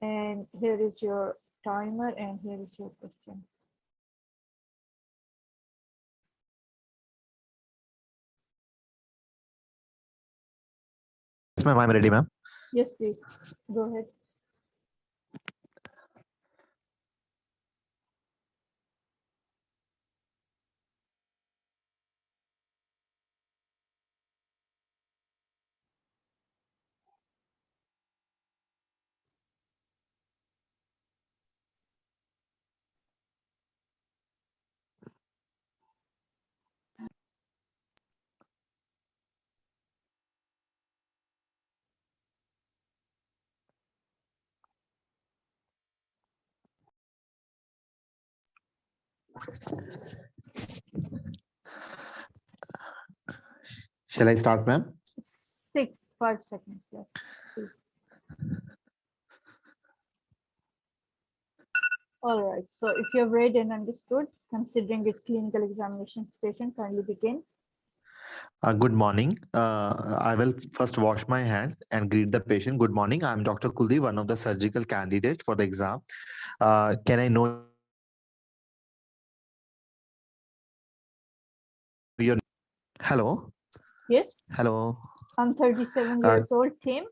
And here is your timer, and here is your question. Yes, ma'am, I'm ready, ma'am. Yes, please. Go ahead. Shall I start, ma'am? 5 seconds left, please. All right. So if you have read and understood, considering it clinical examination station, kindly begin. Good morning. I will first wash my hands and greet the patient. Good morning. I'm Dr. Kuldeep, one of the surgical candidates for the exam. Can I know your... Hello? Yes, Hello? I'm 37 Uh, years old, Tim.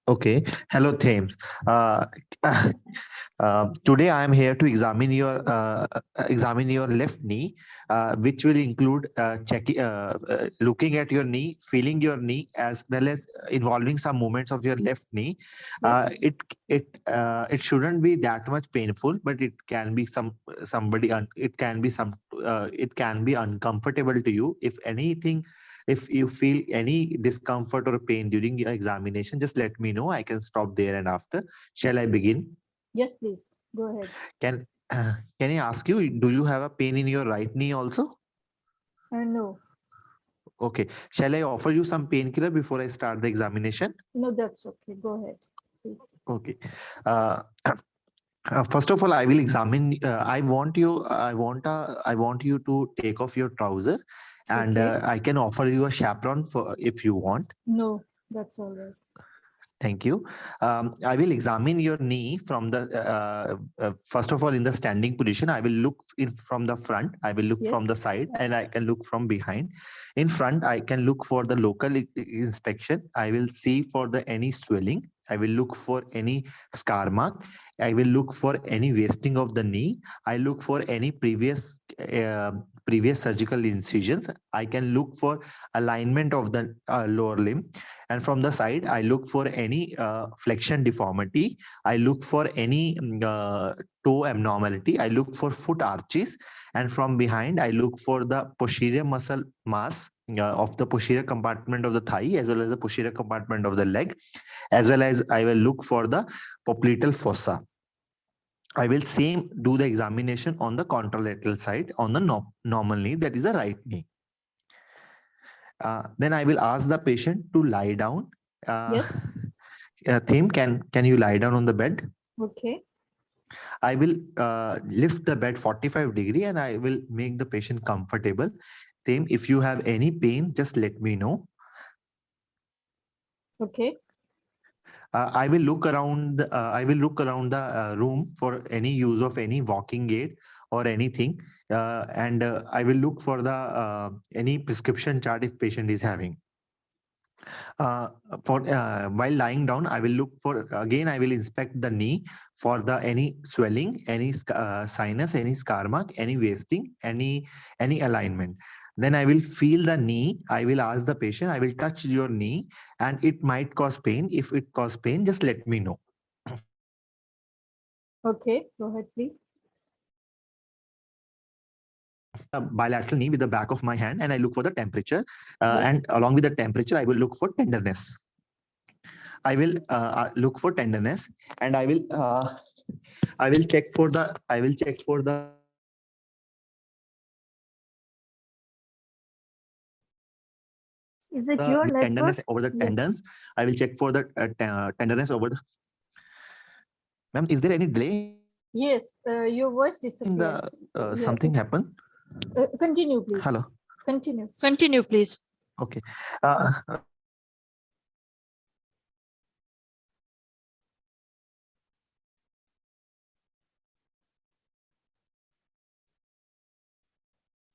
Okay. Hello, Thames. Today I am here to examine your left knee, which will include looking at your knee, feeling your knee, as well as involving some movements of your left knee. Yes. It shouldn't be that much painful, but it can be it can be uncomfortable to you. If anything, if you feel any discomfort or pain during your examination, just let me know. I can stop there and after. Shall I begin? Yes, please. Go ahead. Can I ask you, do you have a pain in your right knee also? No. Okay. Shall I offer you some painkiller before I start the examination? No, that's okay. Go ahead, please. Okay. First of all, I will examine. I want you to take off your trouser, and Okay. I can offer you a chaperone for if you want. No, that's all right. Thank you. I will examine your knee from the first of all in the standing position. I will look in from the front. I will look from Yes. the side, and I can look from behind. In front, I can look for the local inspection. I will see for the any swelling. I will look for any scar mark. I will look for any wasting of the knee. I look for any previous surgical incisions. I can look for alignment of the lower limb, and from the side I look for any flexion deformity. I look for any toe abnormality. I look for foot arches, and from behind I look for the posterior muscle mass of the posterior compartment of the thigh, as well as the posterior compartment of the leg, as well as I will look for the popliteal fossa. I will same do the examination on the contralateral side on the normal knee, that is the right knee. Then I will ask the patient to lie down. Yes. Theme, can you lie down on the bed? Okay. I will lift the bed 45 degree and I will make the patient comfortable. Theme, if you have any pain, just let me know. Okay. I will look around. I will look around the room for any use of any walking aid or anything, and I will look for the any prescription chart if patient is having. While lying down, I will look for again. I will inspect the knee for the any swelling, any sinus, any scar mark, any wasting, any alignment. Then I will feel the knee. I will ask the patient. I will touch your knee, and it might cause pain. If it cause pain, just let me know. Okay. Go ahead, please. Bilateral knee with the back of my hand, and I look for the temperature. Yes. And along with the temperature, I will look for tenderness. I will look for tenderness, and I will check for the Is it your network? tenderness over the Yes. tendons. I will check for the tenderness over the... Ma'am, is there any delay Yes. Your voice in disappears. the something happened? Continue, please. Hello. Continue. Continue, please. Okay.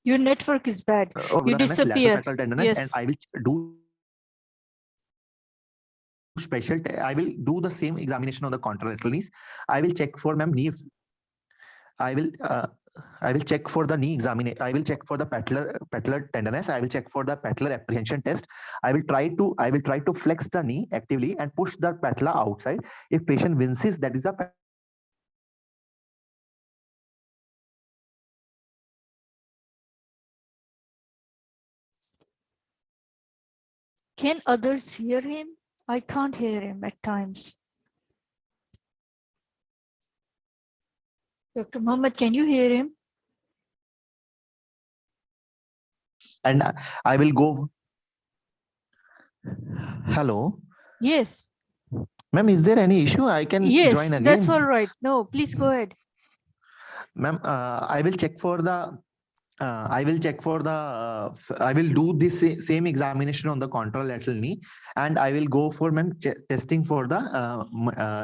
Your network is bad. of You the MS, lateral disappear. patellar tenderness, and Yes. I will do I will do the same examination on the contralateral knees. I will check for knee. I will check for the knee examination. I will check for the patellar tenderness. I will check for the patellar apprehension test. I will try to flex the knee actively and push the patella outside. If patient winces, that is the Can others hear him? I can't hear him at times. Dr. Mohammed, can you hear him? and I will go. Hello, Yes. ma'am. Is there any issue? I can Yes, join again. that's all right. No, please go ahead. Ma'am, I will check for the. I will check for the. I will do this same examination on the contralateral knee, and I will go for testing for the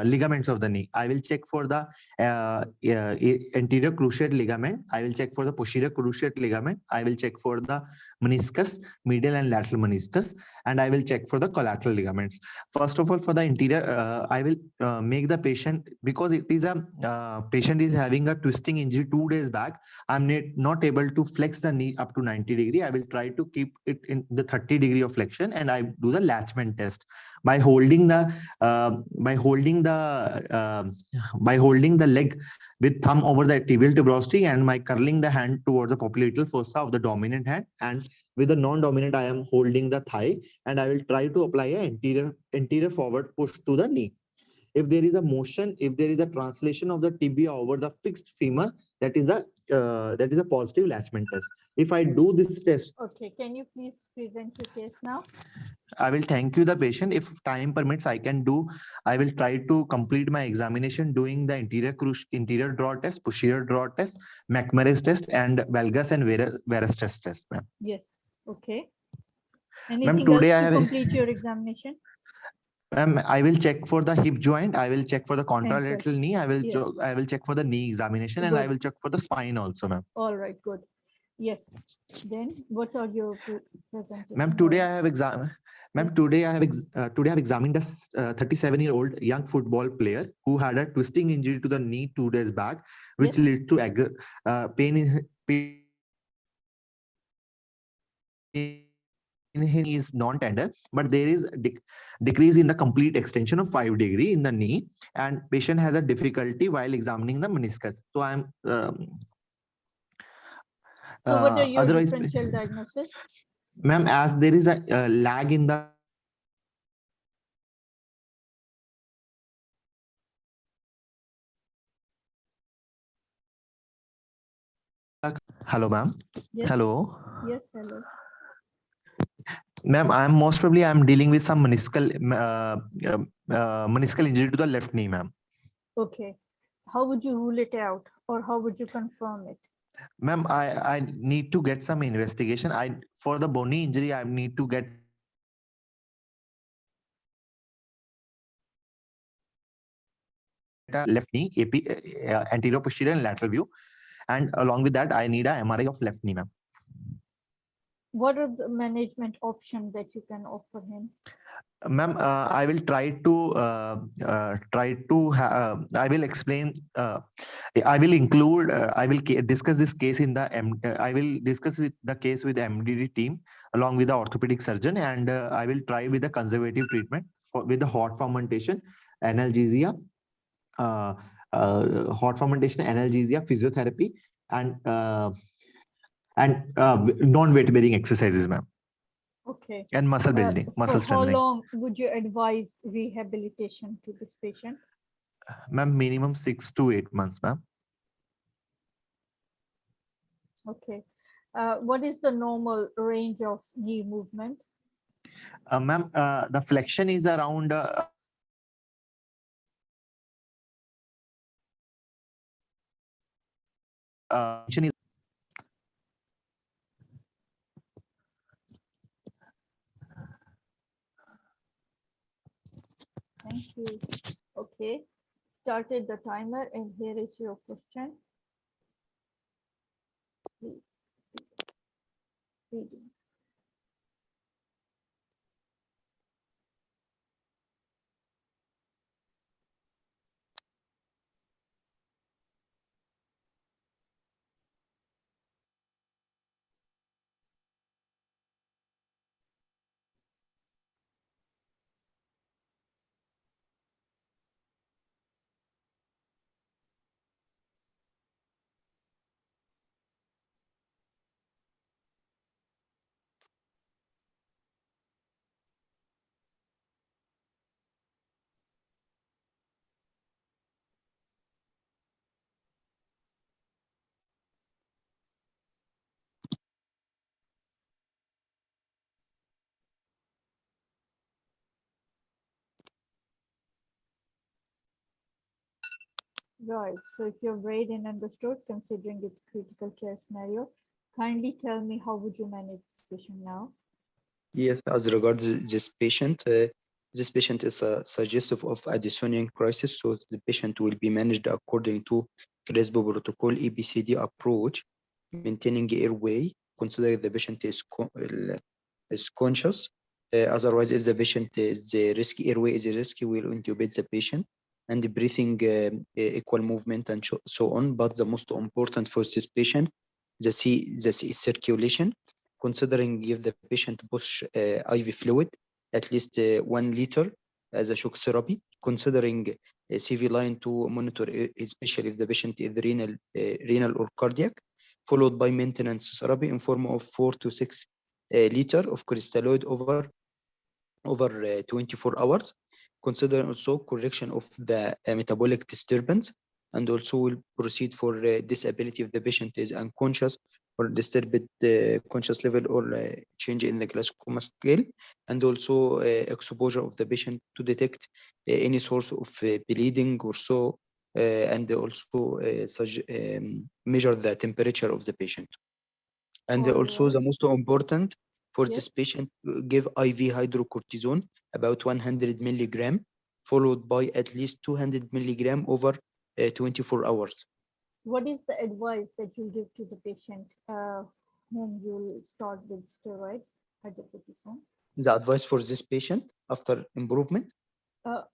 ligaments of the knee. I will check for the anterior cruciate ligament. I will check for the posterior cruciate ligament. I will check for the meniscus, medial and lateral meniscus, and I will check for the collateral ligaments. First of all, for the interior, I will make the patient, because it is a patient is having a twisting injury 2 days back. I'm not able to flex the knee up to 90 degree. I will try to keep it in the 30 degree of flexion, and I do the Latchment test by holding the leg with thumb over the tibial tuberosity and by curling the hand towards the popliteal fossa of the dominant hand, and with the non-dominant I am holding the thigh, and I will try to apply an anterior forward push to the knee. If there is a motion, if there is a translation of the tibia over the fixed femur, that is a positive Latchment test. If I do this test, Okay, can you please present your case now? I will thank you the patient. If time permits, I will try to complete my examination doing the interior draw test, posterior draw test, McMurray's test, and valgus and varus test, ma'am. Yes. Okay. Anything else to complete your examination? I will check for the hip joint. I will check for the contralateral knee. I will check for the knee examination, and I will check for the spine also, ma'am. All right, good. Yes. Then what are your presentation? Ma'am, today I have examined. Ma'am, today I have examined a 37-year-old young football player who had a twisting injury to the knee 2 days back, which led to pain in his knee is non-tender, but there is decrease in the complete extension of 5 degree in the knee, and patient has a difficulty while examining the meniscus. So I am. So what are your differential diagnosis? Ma'am, as there is a lag in the hello, ma'am. Yes. Hello. Yes, hello. Ma'am, I'm dealing with some meniscal injury to the left knee, ma'am. Okay. How would you rule it out, or how would you confirm it? Ma'am, I need to get some investigation. For the bony injury, I need to get a left knee, anterior, posterior, and lateral view, and along with that, I need a MRI of left knee, ma'am. What are the management options that you can offer him? Ma'am, I will try to I will explain. I will include. I will discuss this case in the I will discuss with the case with the MDD team along with the orthopedic surgeon, and I will try with the conservative treatment with the hot fermentation, analgesia, physiotherapy, and non-weight bearing exercises, ma'am. Okay. And muscle building, muscle strengthening. How long would you advise rehabilitation to this patient? Ma'am, minimum 6 to 8 months, ma'am. Okay. What is the normal range of knee movement? Ma'am, the flexion is around Thank you. Okay. Started the timer, and here is your question. Please. reading. Right. So if you've read and understood, considering it critical care scenario, kindly tell me how would you manage this patient now? Yes, as regards this patient is suggestive of Addisonian crisis, so the patient will be managed according to CRESP protocol ABCD approach, maintaining airway, considering the patient is conscious. Otherwise, if the patient is risky, airway is risky, we'll intubate the patient and the breathing equal movement and so on. But the most important for this patient, the C circulation, considering give the patient push IV fluid at least 1 liter as a shock therapy, considering CV line to monitor, especially if the patient is renal or cardiac, followed by maintenance therapy in form of 4 to 6 liter of crystalloid over 24 hours, consider also correction of the metabolic disturbance, and also will proceed for disability if the patient is unconscious or disturbed conscious level or change in the glaucoma scale, and also exposure of the patient to detect any source of bleeding or so, and also measure the temperature of the patient. And also Alright. the most important for this Yes. patient, give IV hydrocortisone about 100 milligram, followed by at least 200 milligram over 24 hours. What is the advice that you give to the patient whom you'll start with steroid hydrocortisone? The advice for this patient after improvement?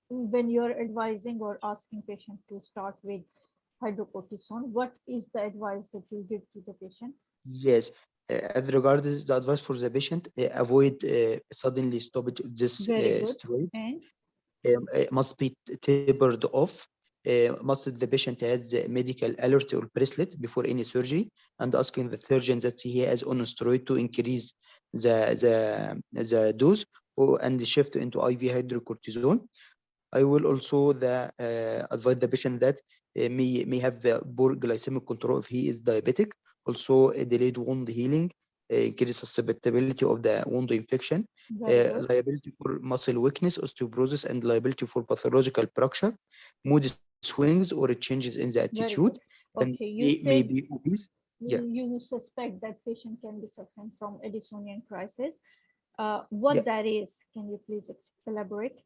When you're advising or asking patient to start with hydrocortisone, what is the advice that you give to the patient? Yes. As regards the advice for the patient, avoid suddenly stop this Very good. steroid. And Must be tapered off. Must the patient has a medical alert or bracelet before any surgery, and asking the surgeon that he has on steroid to increase the dose and shift into IV hydrocortisone. I will also advise the patient that may have poor glycemic control if he is diabetic. Also, delayed wound healing, increased susceptibility of the wound infection, liability for muscle weakness, osteoporosis, and liability for pathological fracture, mood swings or changes in the attitude, and okay, you may said be obese. Yeah. you suspect that patient can be suffering from Addisonian crisis. What Yeah. that is, can you please elaborate?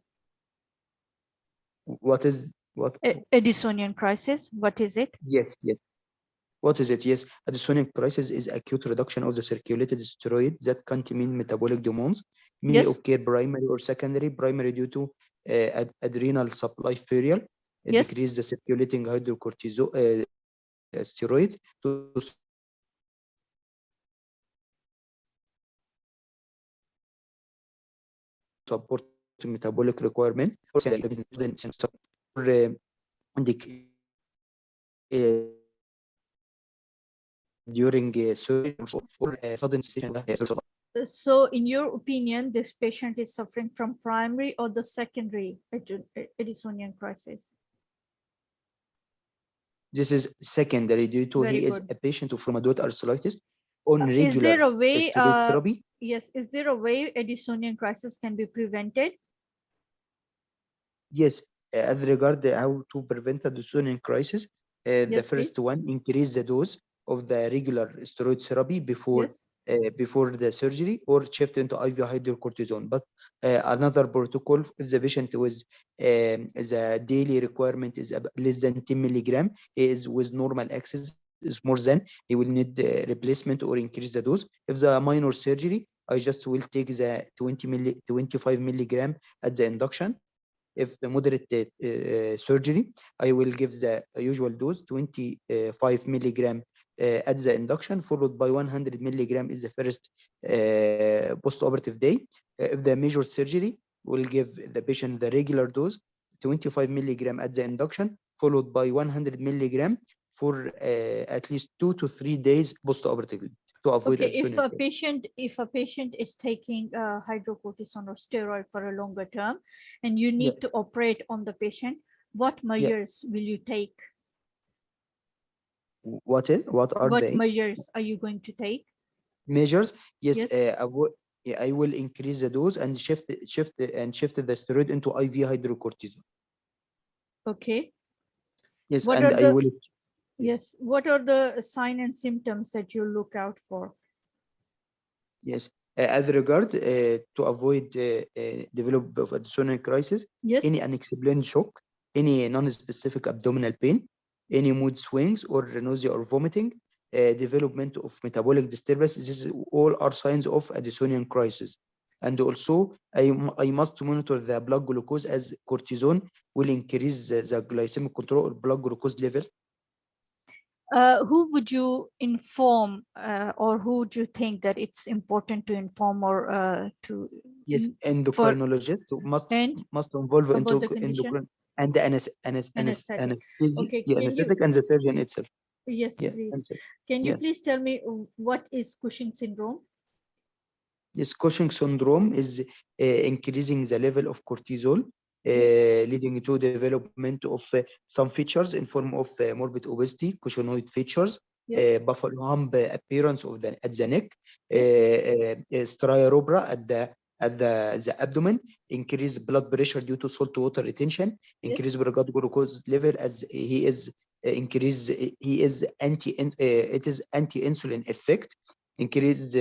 What is what? Addisonian crisis, what is it? Yes, yes. What is it? Yes, Addisonian crisis is acute reduction of the circulated steroid that contain metabolic demands, may occur primary or secondary. Primary due to adrenal supply failure, decrease the circulating hydrocortisone steroids to support metabolic requirement, or during surgery or sudden cessation. So in your opinion, this patient is suffering from primary or the secondary Addisonian crisis? This is secondary due to he is a patient of rheumatoid arthritis on regular is there a way, steroid therapy. Yes, is there a way Addisonian crisis can be prevented? Yes, as regard how to prevent Addisonian crisis, the first one, increase the dose of the regular steroid therapy before the surgery, or shift into IV hydrocortisone. But another protocol, if the patient was the daily requirement is less than 10 milligram, is with normal access is more than, he will need the replacement or increase the dose. If the minor surgery, I just will take the 25 milligram at the induction. If the moderate surgery, I will give the usual dose, 25 milligram at the induction, followed by 100 milligram is the first post-operative day. If the major surgery, will give the patient the regular dose, 25 milligram at the induction, followed by 100 milligram for at least 2 to 3 days post-operatively to avoid Okay, if absence. a patient is taking hydrocortisone or steroid for a longer term, and you need to operate on the patient, what measures will you take? What are What they? measures are you going to take? Measures? Yes, Yes. I will increase the dose and shift the steroid into IV hydrocortisone. Okay. Yes, What and are I the- will. Yes. What are the signs and symptoms that you look out for? Yes, as regard to avoid develop of additional crisis, Yes. any unexplained shock, any non-specific abdominal pain, any mood swings or nausea or vomiting, development of metabolic disturbance. This is all are signs of Addisonian crisis. And also, I must monitor the blood glucose, as cortisone will increase the glycemic control or blood glucose level. Who would you inform, or who would you think that it's important to inform or to? Yes, endocrinologist must And involve about the endocrine condition? and the Anesthetic. Okay, can anesthetic and the surgeon itself. Yes, Yeah, please. and so- Can you yeah. please tell me what is Cushing syndrome? Yes, Cushing syndrome is increasing the level of cortisol, leading to development of some features in form of morbid obesity, cushingoid features, Yes. buffalo hump appearance of at the neck, stria rubra at the abdomen, increase blood pressure due to salt water retention, increase blood glucose level as he is anti-insulin effect, increase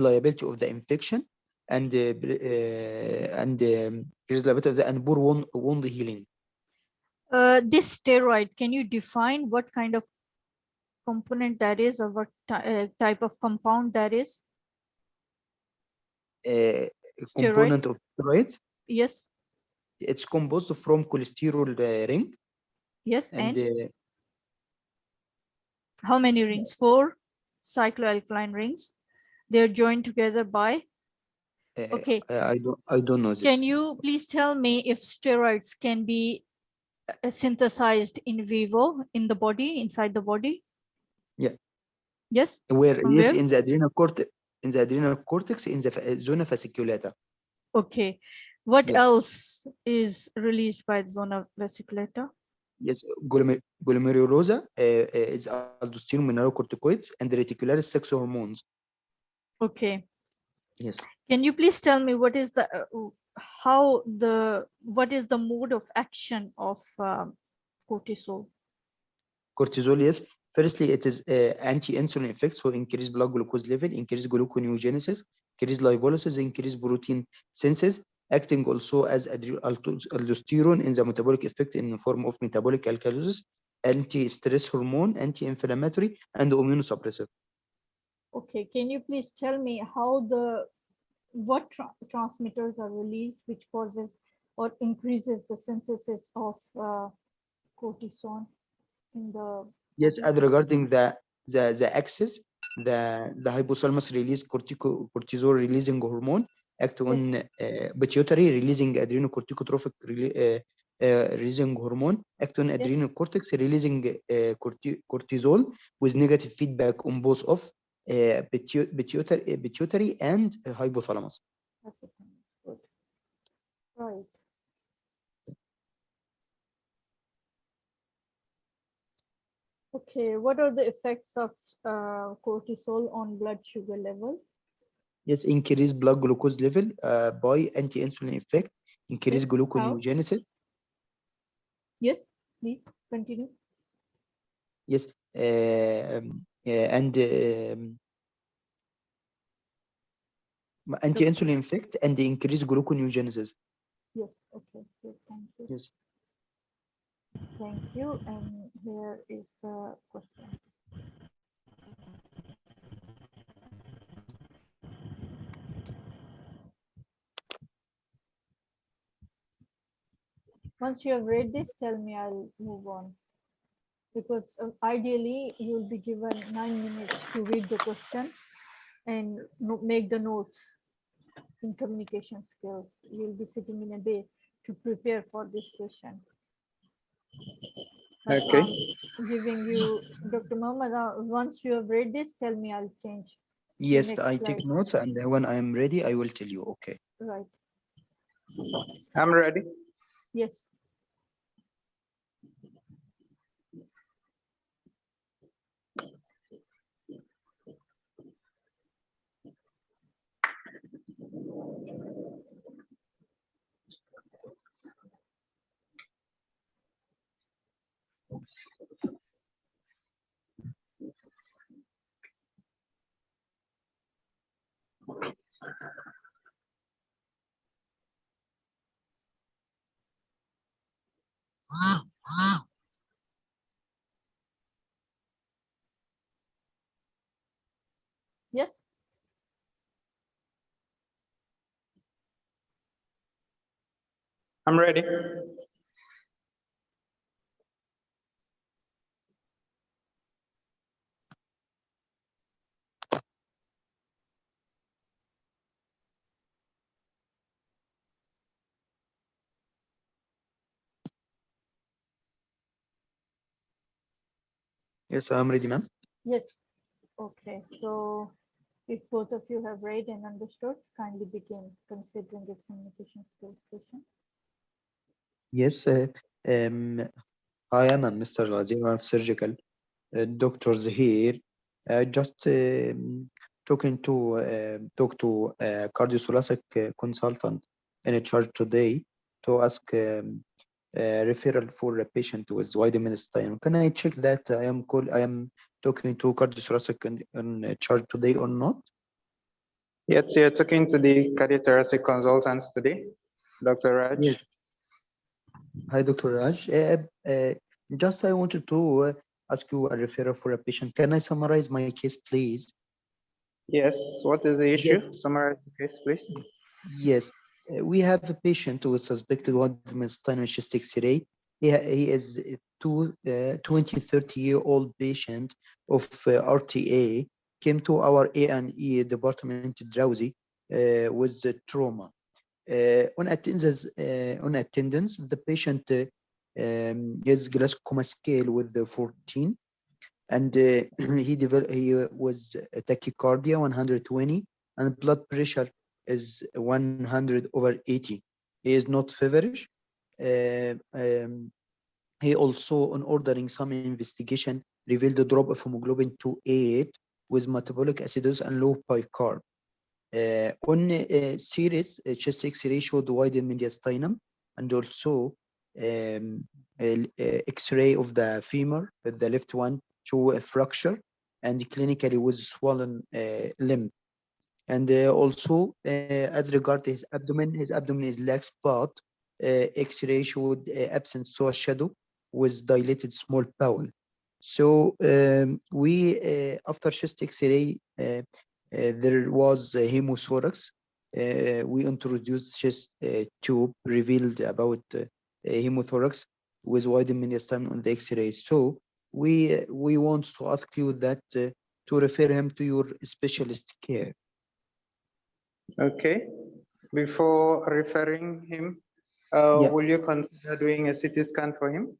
liability of the infection, and increase liability of the and poor wound healing. This steroid, can you define what kind of component that is, or what type of compound that is? Component of steroids. Yes. It's composed from cholesterol ring. Yes, and how many rings? 4 cycloalkyl rings. They're joined together by. Okay. I don't know this. Can you please tell me if steroids can be synthesized in vivo in the body, inside the body? Yeah. Yes. Where? Yes, in the adrenal cortex, in the zona fasciculata. Okay. What else is released by the zona fasciculata? Yes, glomerulosa is aldosterone mineralocorticoids and reticularis sex hormones. Okay. Yes. Can you please tell me what is the what is the mode of action of cortisol? Cortisol, yes. Firstly, it is anti-insulin effect, so increase blood glucose level, increase gluconeogenesis, increase lipolysis, increase protein synthesis, acting also as aldosterone in the metabolic effect in the form of metabolic alkalosis, anti-stress hormone, anti-inflammatory, and immunosuppressive. Okay, can you please tell me how what transmitters are released which causes or increases the synthesis of cortisol in the yes body? as regarding the axis, the hypothalamus release cortisol releasing hormone, act on pituitary releasing adrenocorticotropic releasing hormone, act on adrenal cortex releasing cortisol with negative feedback on both of pituitary and hypothalamus. Okay, good. Right. Okay, what are the effects of cortisol on blood sugar level? Yes, increase blood glucose level by anti-insulin effect, increase gluconeogenesis. Yes, please continue. Yes, and anti-insulin effect and increase gluconeogenesis. Yes, okay, good, thank you. Yes. Thank you. And here is the question. Once you have read this, tell me, I'll move on. Because ideally, you will be given 9 minutes to read the question and make the notes in communication skills. You'll be sitting in a bay to prepare for this question. But Okay. I'm giving you, Dr. Mohammed, once you have read this, tell me, I'll change. Yes, Next I take slide. notes, and when I am ready, I will tell you. Okay. Right. I'm ready. Yes. Yes. I'm ready. Yes, I'm ready, ma'am. Yes. Okay. So if both of you have read and understood, kindly begin considering the communication skills question. Yes, I am Mr. Ghazir of surgical doctors here. Just talking to talk to cardiothoracic consultant in charge today to ask referral for a patient with WIDENED. Can I check that I am talking to cardiothoracic in charge today or not? Yes, you're talking to the cardiothoracic consultants today, Dr. Raj. Yes. Hi, Dr. Raj. Just I wanted to ask you a referral for a patient. Can I summarize my case, please? Yes, what is the issue? Yes. Summarize the case, please. Yes, we have a patient with suspected Waldenstein chest X-ray. He is a 30-year-old patient of RTA, came to our A&E department drowsy with trauma. On attendance, the patient has glaucoma scale with the 14, and he was tachycardia 120, and blood pressure is 100/80. He is not feverish. He also, on ordering some investigation, revealed a drop of hemoglobin to 8 with metabolic acidosis and low picarb. On series, chest X-ray showed widened mediastinum, and also X-ray of the femur, the left one, show a fracture, and clinically was swollen limb. And also, as regard his abdomen is lax spot. X-ray showed absence psoas shadow with dilated small bowel. So we, after chest X-ray, there was a hemothorax. We introduced chest tube, revealed about hemothorax with widened mediastinum on the X-ray. So we want to ask you that to refer him to your specialist care. Okay. Before referring him, Yeah. will you consider doing a CT scan for him?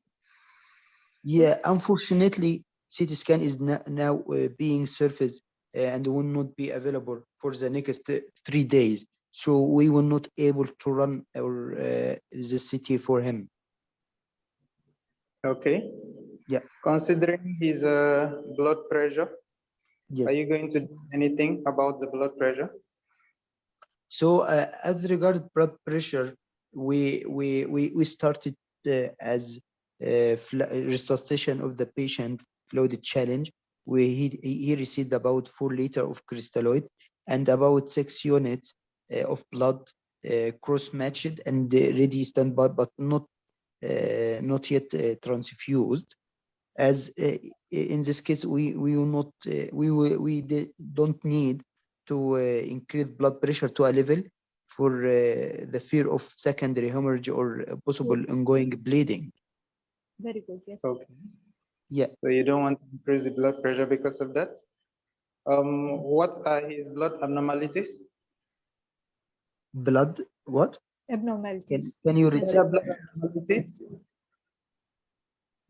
Yeah, unfortunately, CT scan is now being surfaced and will not be available for the next 3 days. So we will not able to run our the CT for him. Okay. Yeah. Considering his blood pressure, Yes. are you going to do anything about the blood pressure? So as regard blood pressure, we started as resuscitation of the patient flooded challenge. He received about 4 liters of crystalloid and about 6 units of blood cross-matched and ready standby, but not not yet transfused. As in this case, we will not don't need to increase blood pressure to a level for the fear of secondary hemorrhage or possible ongoing bleeding. Very good. Yes. Okay. Yeah. So you don't want to increase the blood pressure because of that. What are his blood abnormalities? Blood what? Abnormalities. Can you Yes. repeat? Blood abnormalities?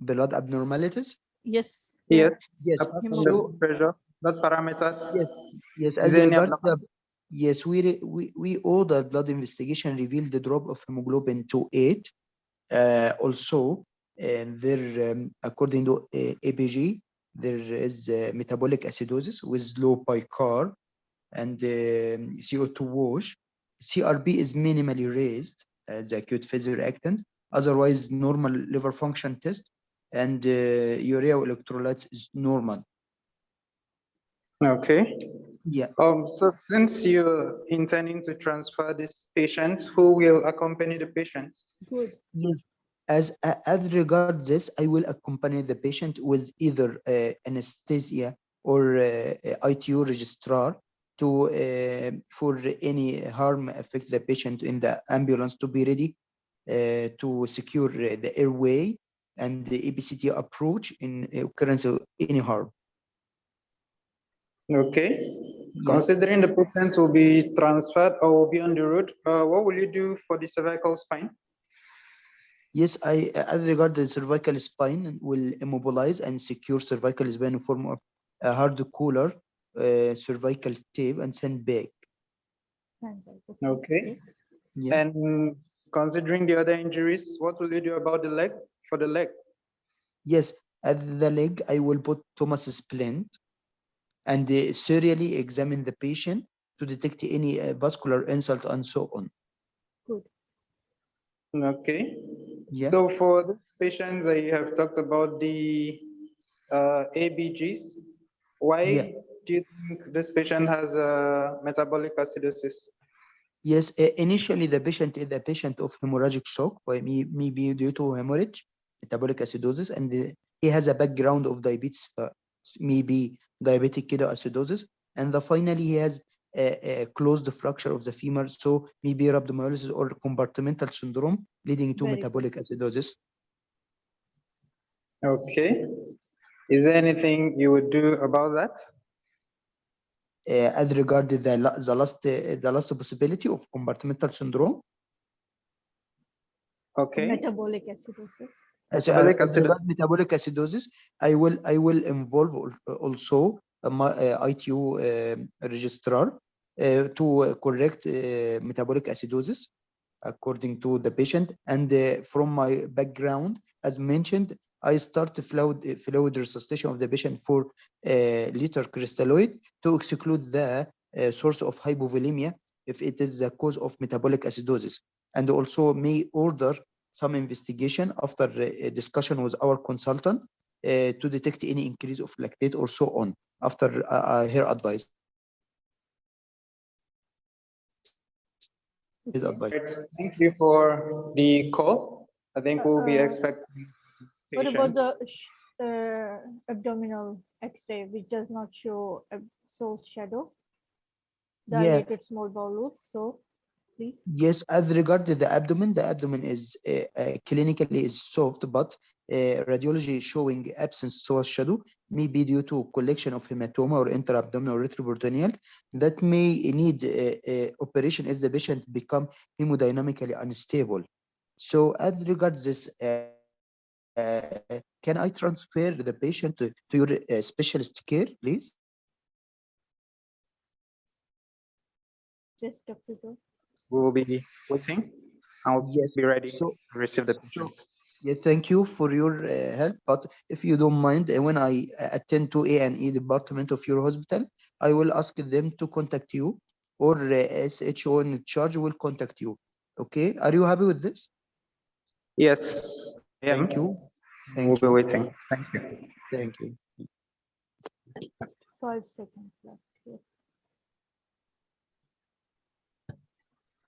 Blood abnormalities? Yes. Yes. Yes. Apart from the So blood pressure, blood parameters. yes, yes. Is As there any regards abnormal- yes, we ordered blood investigation revealed the drop of hemoglobin to 8. Also, there according to ABG, there is metabolic acidosis with low picar and CO2 wash. CRP is minimally raised as acute phase reactant. Otherwise, normal liver function test and urea electrolytes is normal. Okay. Yeah. So since you're intending to transfer this patient, who will accompany the patient? Good. Yes. As regards this, I will accompany the patient with either anesthesia or ITU registrar to for any harm affect the patient in the ambulance to be ready to secure the airway and the EBCT approach in occurrence of any harm. Okay. Yes. Considering the patient will be transferred or will be on the road, what will you do for the cervical spine? Yes, as regard the cervical spine, will immobilize and secure cervical spine in form of a hard cooler, cervical tape, and send back. Okay. Yeah. And considering the other injuries, what will you do about the leg? For the leg? Yes, at the leg, I will put Thomas splint and serially examine the patient to detect any vascular insult and so on. Good. Okay. Yeah. So for the patients, I have talked about the ABGs. Why Yeah. do you think this patient has metabolic acidosis? Yes, initially the patient is a patient of hemorrhagic shock, by maybe due to hemorrhage, metabolic acidosis, and he has a background of diabetes, maybe diabetic ketoacidosis, and finally he has a closed fracture of the femur, so maybe rhabdomyolysis or compartmental syndrome leading to Very metabolic acidosis. Okay. Is there anything you would do about that? As regarded the last possibility of compartmental syndrome. Okay. Metabolic acidosis. Metabolic As acidosis. regards metabolic acidosis, I will involve also my ITU registrar to correct metabolic acidosis according to the patient. And from my background, as mentioned, I start fluid resuscitation of the patient for liter crystalloid to exclude the source of hypovolemia if it is the cause of metabolic acidosis, and also may order some investigation after a discussion with our consultant to detect any increase of lactate or so on after her advice. His Okay. advice. Thank you for the call. I think we'll be expecting. What about patient. the abdominal X-ray, which does not show a source shadow? Dilated small bowel loops. So, please. Yes, as regarded the abdomen is clinically is soft, but radiology showing absence source shadow may be due to collection of hematoma or intra-abdominal or retroperitoneal that may need operation if the patient become hemodynamically unstable. So as regards this, can I transfer the patient to your specialist care, please? Yes, Dr. Joe. We will be waiting. I'll Yes. be ready So, to receive the patients. yeah, thank you for your help. But if you don't mind, when I attend to A&E department of your hospital, I will ask them to contact you, or SHO in charge will contact you. Okay, are you happy with this? Yes, I am. Thank you. We'll Thank be you. waiting. Thank you. Thank you. 5 seconds left. Yes.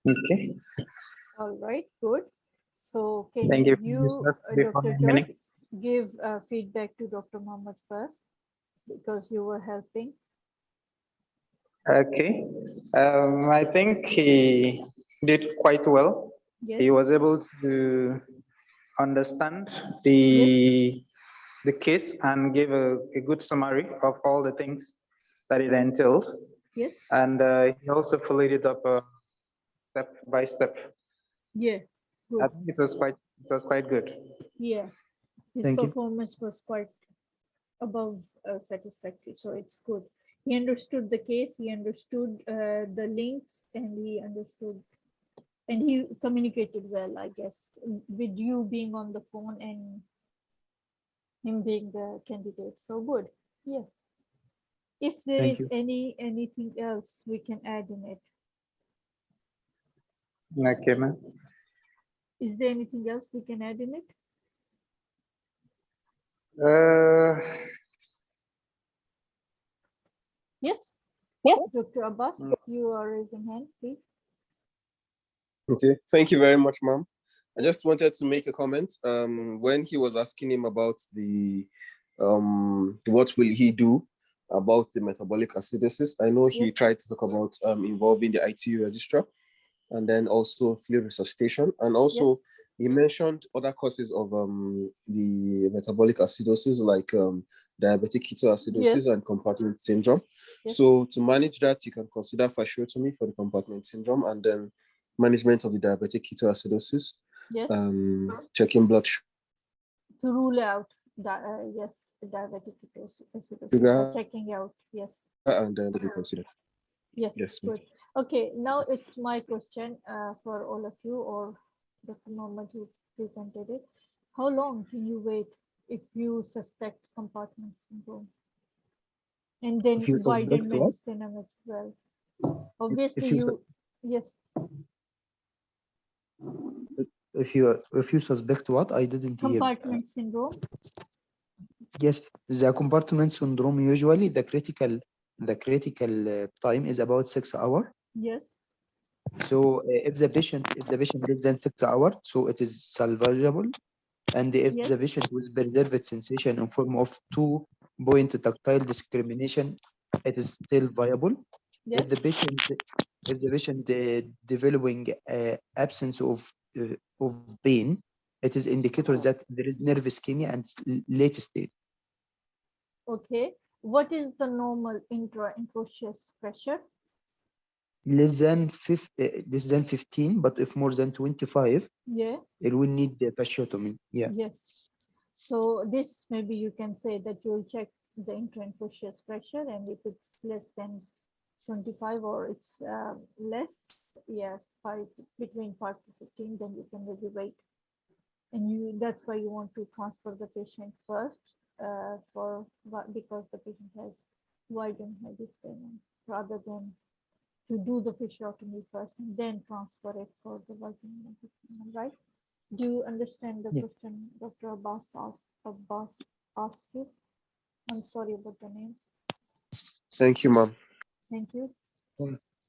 Okay. All right, good. So can Thank you. you, Just before Dr. ending. George, give feedback to Dr. Mohammed first, because you were helping. Okay. I think he did quite well. Yes. He was able to understand Yes. the case and give a good summary of all the things that it entailed. Yes. And he also followed it up step by step. Yeah. I Good. think it was quite good. Yeah. His Thank you. performance was quite above satisfactory, so it's good. He understood the case, he understood the links, and he understood, and he communicated well, I guess, with you being on the phone and him being the candidate. So good. Yes. If there Thank is you. anything else we can add in it. Okay, man. Is there anything else we can add in it? Yes. Yeah. Dr. Abbas, you are raising hand, please. Okay, thank you very much, ma'am. I just wanted to make a comment. When he was asking him about the what will he do about the metabolic acidosis, I know he Yes. tried to talk about involving the ITU registrar and then also fluid resuscitation, and also Yes. he mentioned other causes of the metabolic acidosis like diabetic ketoacidosis Yes. and compartment syndrome. Yes. So to manage that, you can consider fasciotomy for the compartment syndrome, and then management of the diabetic ketoacidosis, Yes. checking blood To rule out yes, diabetic ketoacidosis, sugar, checking out. Yes. and then consider. Yes. Yes, ma'am. Good. Okay. Now it's my question for all of you, or Dr. Mohammed who presented it. How long can you wait if you suspect compartment syndrome? And then If you suspect widen what? mediastinum as well. Obviously, you you yes. If you suspect what? I didn't hear. Compartment syndrome. Yes, the compartment syndrome, usually the critical time is about 6 hours. Yes. So if the patient less than 6 hours, so it is salvageable. And if the Yes. patient will preserve its sensation in form of 2-point tactile discrimination, it is still viable. Yes. If the patient developing absence of pain, it is indicator that there is nerve ischemia and late stage. Okay. What is the normal intraosseous pressure? Less than 15, but if more than 25, Yeah. it will need the fasciotomy. Yeah. Yes. So this maybe you can say that you'll check the intraosseous pressure, and if it's less than 25 or it's less, yeah, between 5 to 15, then you can really wait. And that's why you want to transfer the patient first because the patient has widened mediastinum, rather than to do the fasciotomy first and then transfer it for the widened mediastinum, right? Do you understand the Yeah. question Dr. Abbas asked you? I'm sorry about the name. Thank you, ma'am. Thank you.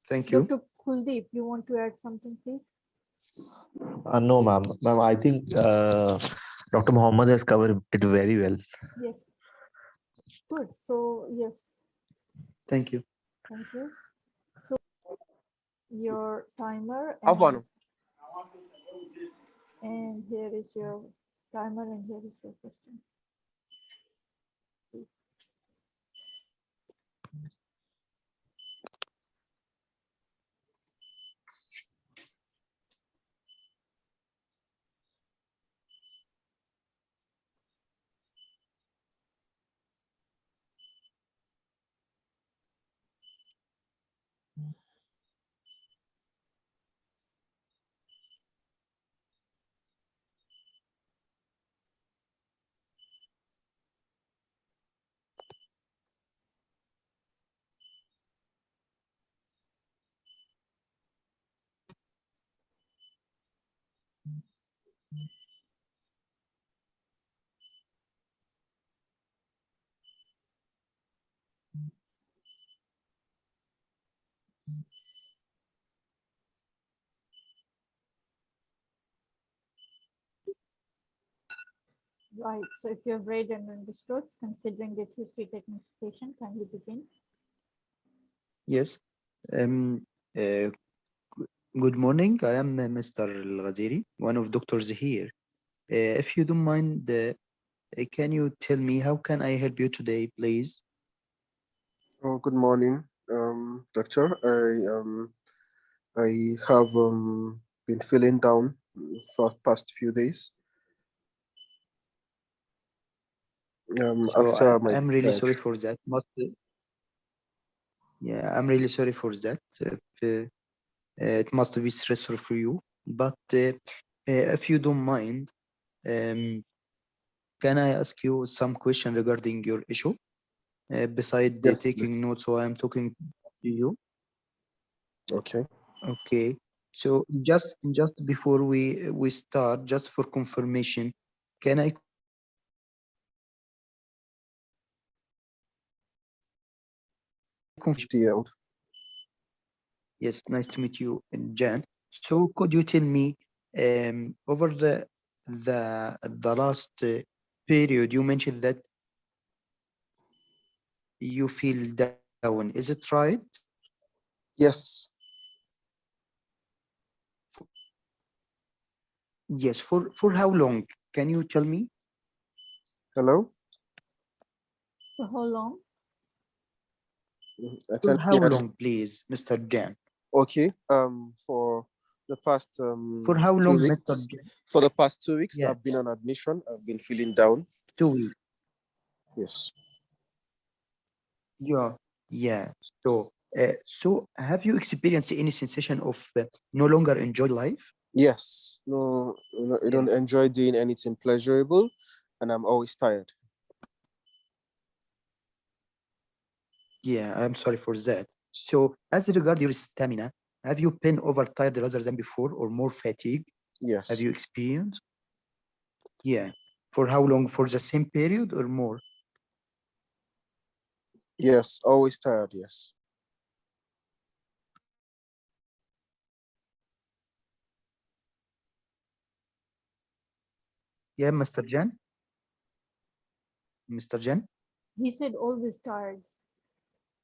Thank you. Dr. Kuldeep, you want to add something, please? No, ma'am. Ma'am, I think Dr. Mohammed has covered it very well. Yes. Good. So, yes. Thank you. Thank you. So, your timer. How far now? And here is your timer, and here is your question. Right. So if you have read and understood, considering the history technique station, can you begin? Yes. Um, uh, Good morning. I am Mr. Al-Ghaziri, one of doctors here. If you don't mind, can you tell me how can I help you today, please? Oh, good morning, doctor. I have been feeling down for past few days. So After my I'm really sorry discharge. for that. Yeah, I'm really sorry for that. It must be stressful for you. But if you don't mind, um, can I ask you some question regarding your issue? Beside the Yes, please. taking notes while I'm talking to you. Okay. Okay. So just before we start, just for confirmation, can I confirm? Yeah. Yes, nice to meet you, Jan. So could you tell me, over the last period, you mentioned that you feel down. Is it right? Yes. Yes. For how long? Can you tell me? Hello. For how long? I For can how hear. long, please, Mr. Jan? Okay. For the past For how 2 long, Mr. weeks. Jan? For the past 2 weeks, Yeah, I've been on admission. I've been feeling down. 2 weeks. Yes. Yeah, yeah. So have you experienced any sensation of no longer enjoy life? Yes. No, I Yeah, don't enjoy doing anything pleasurable, and I'm always tired. yeah, I'm sorry for that. So as regard your stamina, have you been overtired rather than before or more fatigue? Have Yes. you experienced? Yeah. For how long? For the same period or more? Yes. Always tired. Yes. Yeah, Mr. Jan? Mr. Jan? He said always tired.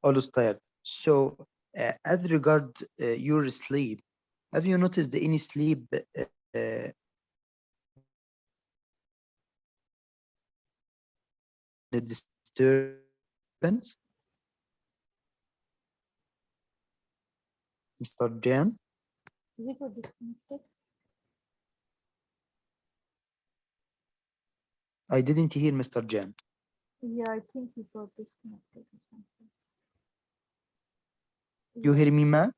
Always tired. So as regard your sleep, have you noticed any sleep disturbance? Mr. Jan? Is it got disconnected? I didn't hear Mr. Jan. Yeah, I think he got disconnected or something. You Yeah. hear me, ma?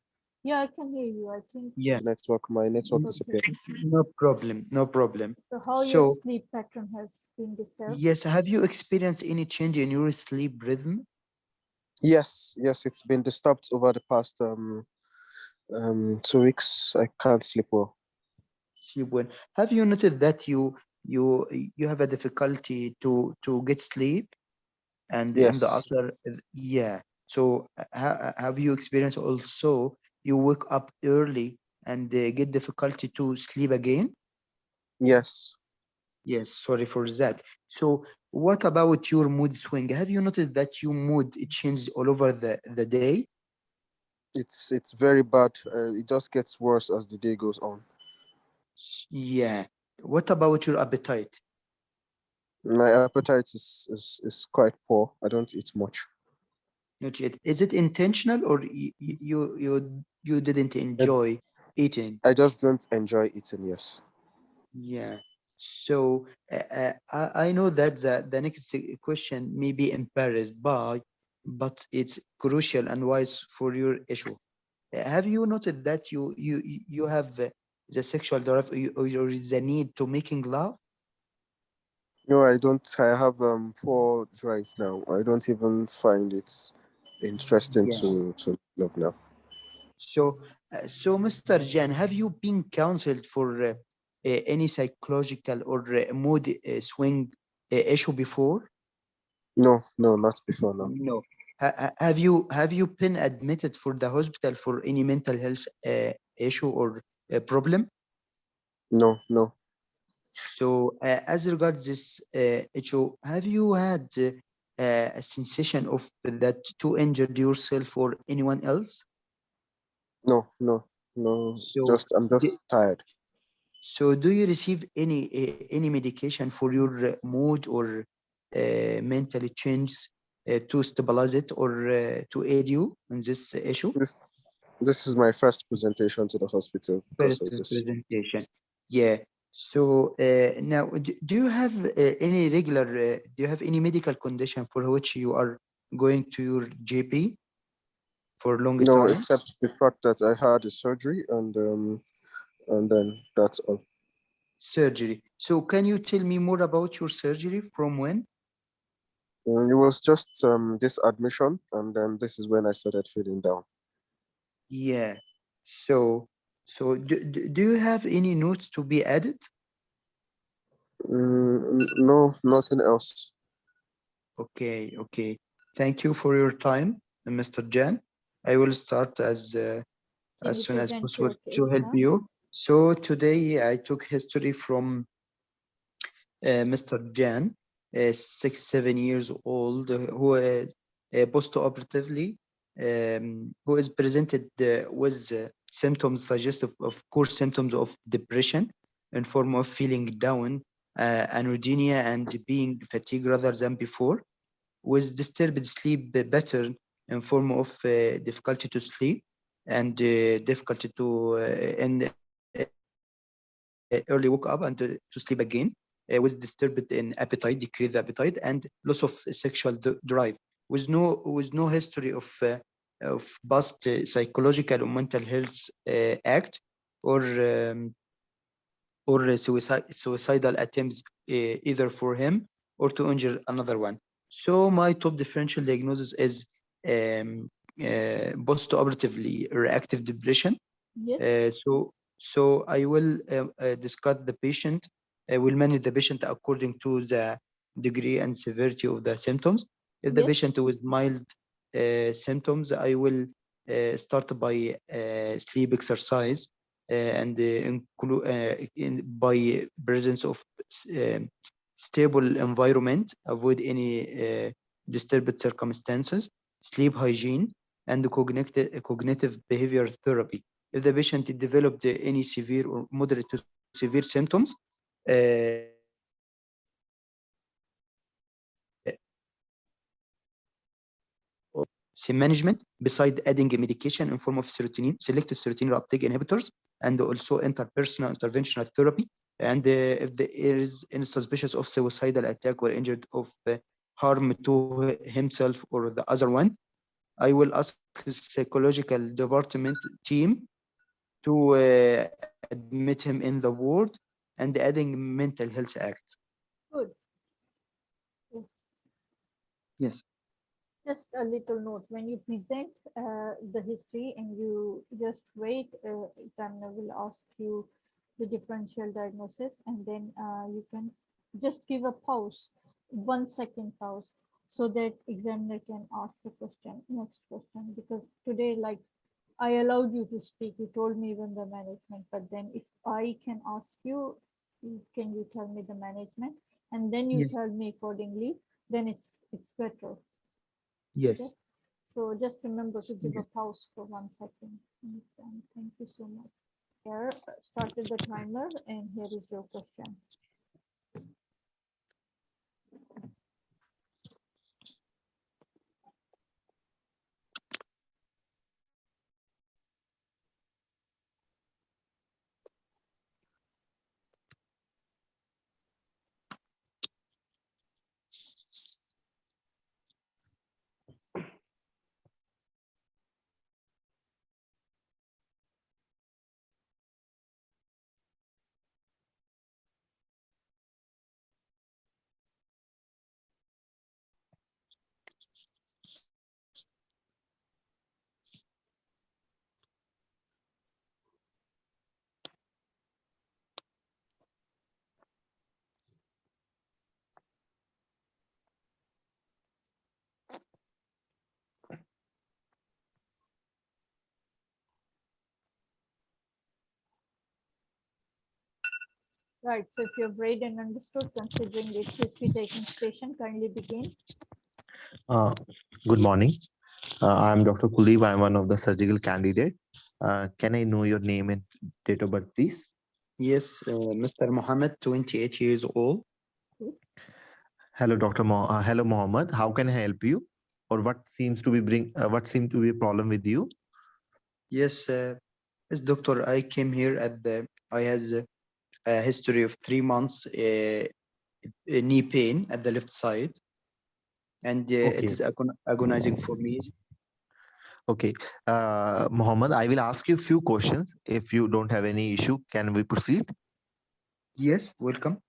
Yeah, I can hear you. I think Yeah. My network got disappeared. No problem. No problem. so. How your So, sleep pattern has been disturbed? yes, have you experienced any change in your sleep rhythm? Yes. Yes. It's been disturbed over the past 2 weeks. I can't sleep well. Sleep well. Have you noted that you you have a difficulty to get sleep and Yes. after yeah. So have you experienced also you wake up early and get difficulty to sleep again? Yes. Yes, sorry for that. So what about your mood swing? Have you noticed that your mood it changes all over the day? It's very bad. It just gets worse as the day goes on. Yeah. What about your appetite? My appetite is quite poor. I don't eat much. Not yet. Is it intentional or you didn't I, enjoy eating? I just don't enjoy eating. Yes. Yeah. So I know that the next question may be embarrassed by, but it's crucial and wise for your issue. Have you noted that you have the sexual drive or the need to making love? No, I don't. I have poor drive now. I don't even find it interesting Yeah. to love now. So Mr. Jan, have you been counseled for any psychological or mood swing issue before? No, no, not before now. No. Have you been admitted for the hospital for any mental health issue or problem? No, no. So as regards this HO, have you had a sensation of that to injured yourself or anyone else? No, no, no. So I'm just tired. so do you receive any medication for your mood or mental changes to stabilize it or to aid you in this issue? This this is my first presentation to the hospital because First of this. presentation. Yeah. So now, do you have any regular, do you have any medical condition for which you are going to your GP for long No, time? except the fact that I had a surgery and then that's all. Surgery. So can you tell me more about your surgery from when? It was just this admission, and then this is when I started feeling down. Yeah. So, do you have any notes to be added? No, nothing else. Okay, okay. Thank you for your time, Mr. Jan. I will start as Can you soon as present possible your to case help now? you. So today I took history from Mr. Jan, 7 years old, who post-operatively, who is presented with symptoms suggestive of core symptoms of depression in form of feeling down, anhedonia, and being fatigued rather than before, with disturbed sleep pattern in form of difficulty to sleep and difficulty to early woke up and to sleep again, with disturbed in appetite, decreased appetite, and loss of sexual drive, with no history of past psychological or mental health act or suicidal attempts either for him or to injure another one. So my top differential diagnosis is post-operatively reactive depression. Yes, So I will discuss the patient, will manage the patient according to the degree and severity of the symptoms. If the yes, patient with mild symptoms, I will start by sleep exercise and by presence of stable environment, avoid any disturbed circumstances, sleep hygiene, and cognitive behavior therapy. If the patient developed any severe or moderate to severe symptoms, SIM management, beside adding a medication in form of serotonin, selective serotonin uptake inhibitors, and also interpersonal interventional therapy. And if there is any suspicious of suicidal attack or injured of harm to himself or the other one, I will ask his psychological department team to admit him in the ward and adding mental health act. good. Yes. Yes. Just a little note, when you present the history and you just wait, examiner will ask you the differential diagnosis, and then you can just give a pause, 1 second pause, so that examiner can ask the question, next question, because today, like, I allowed you to speak, you told me even the management, but then if I can ask you, can you tell me the management, and then you Yes. tell me accordingly, then it's better. Yes. Yes. So just remember to give Yeah. a pause for 1 second. Thank you so much. Here, started the timer, and here is your question. Right. So if you've read and understood, considering its history-taking station, kindly begin. Good morning. I am Dr. Kuldeep. I am one of the surgical candidate. Can I know your name and date of birth, please? Yes, Mr. Mohammed, 28 years old. Hello, hello, Mohammed. How can I help you? Or what seems to be what seems to be a problem with you? Yes, yes, doctor. I came here I has a history of 3 months knee pain at the left side, and it Okay. is agonizing for me. Okay. Mohammed, I will ask you a few questions. If you don't have any issue, can we proceed? Yes, welcome.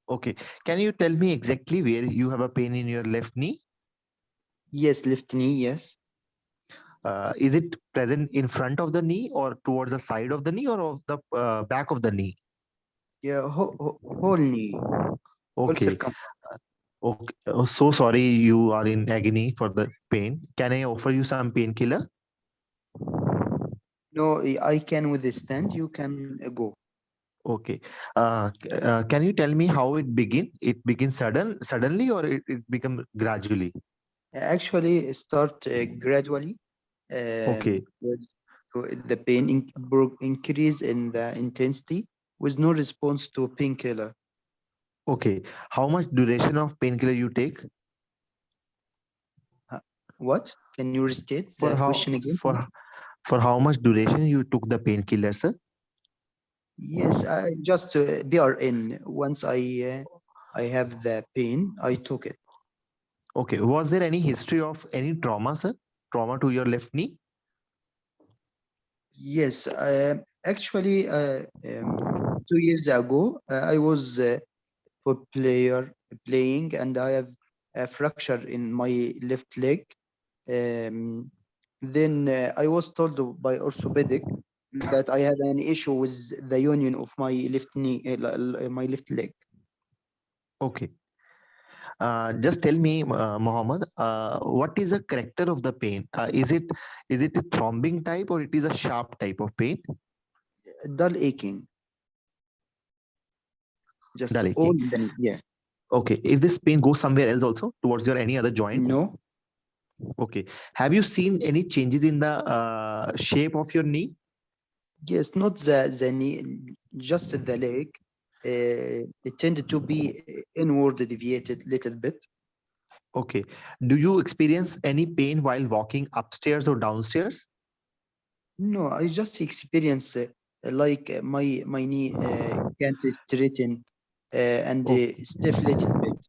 Okay. Can you tell me exactly where you have a pain in your left knee? Yes, left knee. Yes. Is it present in front of the knee or towards the side of the knee or of the back of the knee? Yeah, whole knee, whole Okay. circumference. Okay. Oh, so sorry you are in agony for the pain. Can I offer you some painkiller? No, I can withstand. You can go. Okay. Can you tell me how it begin? It begins suddenly or it become gradually? Actually, start gradually. Okay. The pain increase in the intensity with no response to painkiller. Okay. How much duration of painkiller you take? What? Can you restate For the how question again? for how much duration you took the painkiller, sir? Yes, I just BRN. Once I have the pain, I took it. Okay. Was there any history of any trauma, sir? Trauma to your left knee? Yes, actually, 2 years ago, I was playing, and I have a fracture in my left leg. Um, then I was told by orthopedic that I had an issue with the union of my left knee, my left leg. Okay. Just tell me, Mohammed, what is the character of the pain? Is it a thrombing type or it is a sharp type of pain? Dull aching, just Dull all aching. the knee. Yeah. Okay. Is this pain go somewhere else also towards your any other joint? No. Okay. Have you seen any changes in the shape of your knee? Yes, not the knee, just the leg. It tended to be inward deviated little bit. Okay. Do you experience any pain while walking upstairs or downstairs? No, I just experience like my knee can't straighten and Okay. stiff little bit.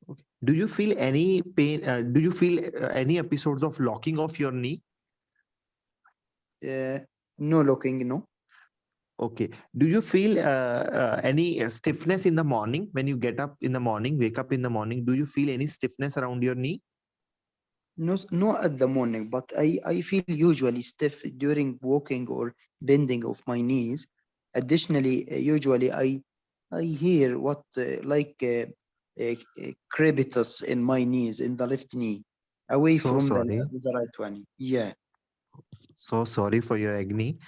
Okay. Do you feel any pain? Do you feel any episodes of locking of your knee? No locking, no. Okay. Do you feel any stiffness in the morning when you get up in the morning, wake up in the morning? Do you feel any stiffness around your knee? No, no at the morning, but I feel usually stiff during walking or bending of my knees. Additionally, usually I hear what crepitus in my knees, in the left knee, away So from sorry. the right one. Yeah. So sorry for your agony.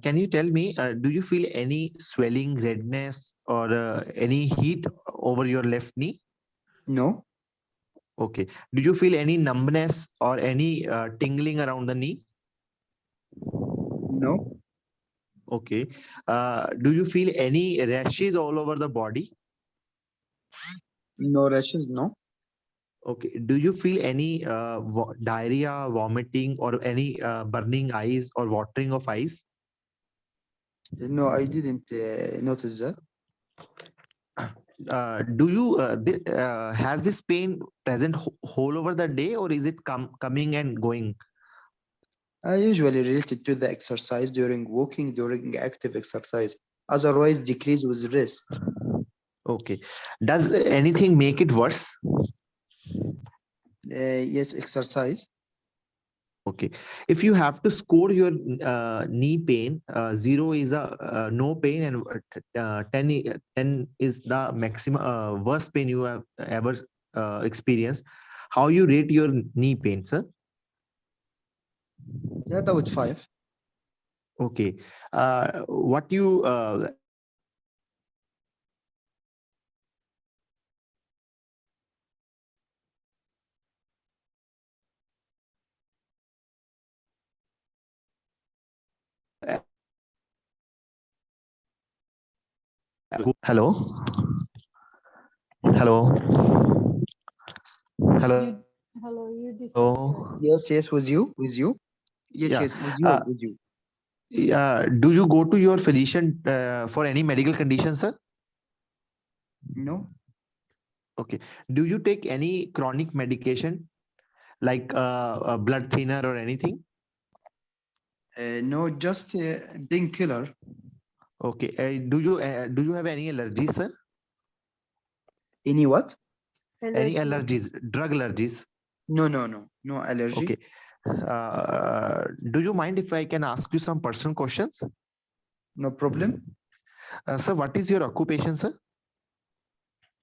Can you tell me, do you feel any swelling, redness, or any heat over your left knee? No, Okay. Do you feel any numbness or any tingling around the knee? no, Okay. Do you feel any rashes all over the body? no rashes, no. Okay. Do you feel any diarrhea, vomiting, or any burning eyes or watering of eyes? No, I didn't notice that. Do you has this pain present whole over the day, or is it coming and going? I usually related to the exercise during walking, during active exercise. Otherwise, decrease with rest. Okay. Does anything make it worse? Yes, exercise. Okay. If you have to score your knee pain, 0 is a no pain, and 10 is the maximum worst pain you have ever experienced. How you rate your knee pain, sir? About 5. Okay. What you Hello. Hello. Hello. Hello, you disappeared. Oh, Yes, with you. Yeah. Yes, with you. Do you go to your physician for any medical condition, sir? No, Okay. Do you take any chronic medication like a blood thinner or anything? no, just painkiller. Okay. Do you have any allergies, sir? Any what? Any Allergy. allergies, drug allergies? No allergy. Okay. Do you mind if I can ask you some personal questions? No problem. Sir, what is your occupation, sir?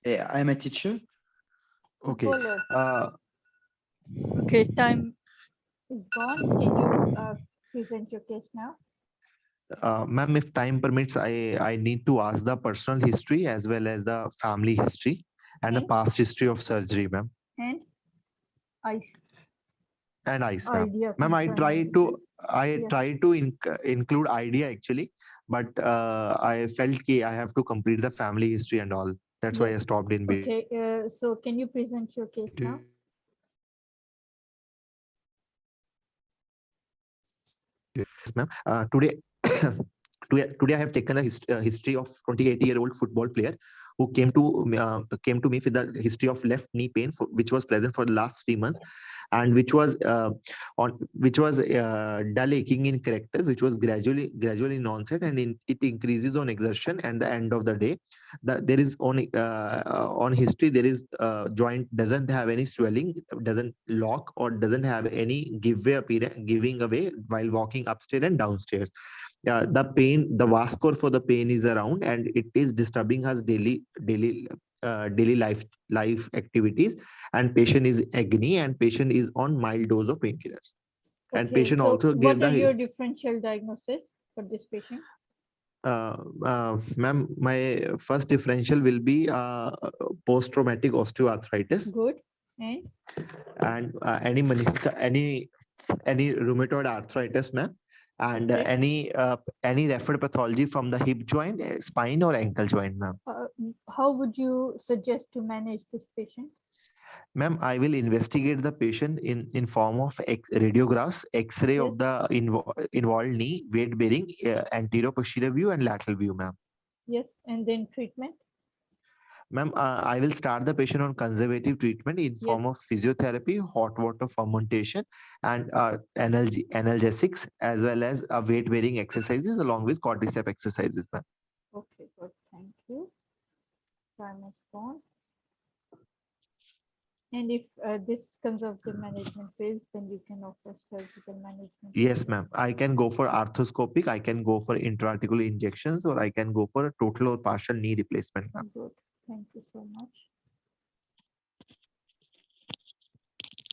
I am a teacher. Okay. Caller. Okay, time is gone. Can you present your case now? Ma'am, if time permits, I need to ask the personal history as well as the family history and the Okay. past history of surgery, ma'am. And ICE And ICE, ma'am. idea. Ma'am, I concerning- Yes. try to include idea actually, but I felt that I have to complete the family history and all. That's why I Yes. stopped in between. Okay, so can you present your case now? Yes, ma'am. Today, today I have taken the history of 28-year-old football player who came to me with the history of left knee pain, which was present for the last 3 months, and which was dull aching in character, which was gradually in onset, and it increases on exertion. And the end of the day, there is on history there is joint doesn't have any swelling, doesn't lock, or doesn't have any giving away while walking upstairs and downstairs. The pain, the VAS score for the pain is around, and it is disturbing us daily life activities. And patient is agony, and patient is on mild dose of painkillers. And Okay, patient so also gave what are your the differential diagnosis for this patient? ma'am, my first differential will be post-traumatic osteoarthritis, Good. And and any rheumatoid arthritis, ma'am, and Okay. any referred pathology from the hip joint, spine, or ankle joint, ma'am. How would you suggest to manage this patient? Ma'am, I will investigate the patient in form of radiographs, X-ray of Yes. the involved knee, weight bearing, anterior posterior view, and lateral view, ma'am. Yes, and then treatment. Ma'am, I will start the patient on conservative treatment in form of physiotherapy, hot water fermentation, and analgesics, as well as weight bearing exercises along with cordyceps exercises, ma'am. Okay, good. Thank you. Time is gone. And if this conservative management fails, then you can offer surgical management. Yes, ma'am. I can go for arthroscopic, I can go for intraarticular injections, or I can go for a total or partial knee replacement, ma'am. Good. Thank you so much.